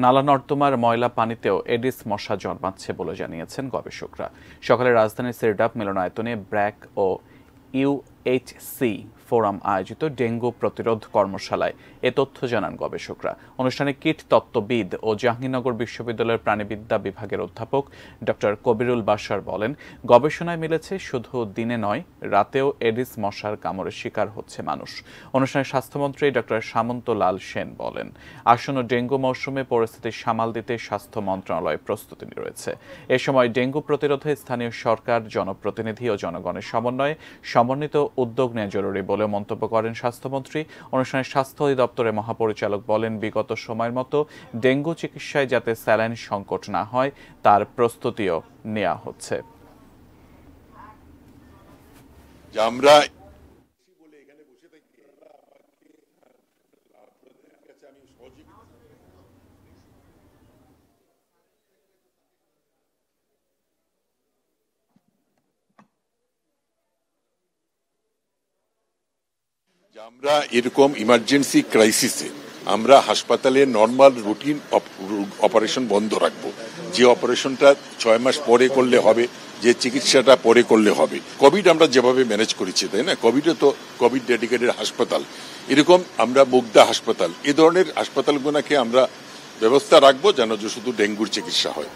নালা নর্দমার ময়লা পানিতেও এডিস মশা জন্মাচ্ছে বলে জানিয়েছেন গবেষকরা। সকালে রাজধানীর সিরডাপ মিলনায়তনে ব্র্যাক ও ইউএইচসি ফোরাম আয়োজিত ডেঙ্গু প্রতিরোধ কর্মশালায় এ তথ্য জানান গবেষকরা। অনুষ্ঠানে কীট তত্ত্ববিদ ও জাহাঙ্গীরনগর বিশ্ববিদ্যালয়ের প্রাণিবিদ্যা বিভাগের অধ্যাপক ডক্টর কবিরুল বাশার বলেন, গবেষণায় মিলেছে শুধু দিনে নয়, রাতেও এডিস মশার কামড়ের শিকার হচ্ছে মানুষ। অনুষ্ঠানে স্বাস্থ্যমন্ত্রী ডক্টর সামন্ত লাল সেন বলেন, আসন্ন ডেঙ্গু মৌসুমে পরিস্থিতি সামাল দিতে স্বাস্থ্য মন্ত্রণালয় প্রস্তুতি রয়েছে। এ সময় ডেঙ্গু প্রতিরোধে স্থানীয় সরকার, জনপ্রতিনিধি ও জনগণের সমন্বয়ে সমন্বিত উদ্যোগ নেওয়া জরুরি বলে মন্তব্য করেন স্বাস্থ্যমন্ত্রী। অনুষ্ঠানে স্বাস্থ্য অধিদপ্তরের মহাপরিচালক বলেন, বিগত সময়ের মতো ডেঙ্গু চিকিৎসায় যাতে স্যালাইন সংকট না হয় তার প্রস্তুতিও নেওয়া হচ্ছে। আমরা এরকম ইমার্জেন্সি ক্রাইসিসে আমরা হাসপাতালের নর্মাল রুটিন অপারেশন বন্ধ রাখবো। যে অপারেশনটা 6 মাস পরে করলে হবে, যে চিকিৎসাটা পরে করলে হবে। কোভিড আমরা যেভাবে ম্যানেজ করেছি, তাই না? কোভিডে তো কোভিড ডেডিকেটেড হাসপাতাল, এরকম আমরা মুগদা হাসপাতাল, এ ধরনের হাসপাতালগুলোকে আমরা ব্যবস্থা রাখবো যেন শুধু ডেঙ্গুর চিকিৎসা হয়।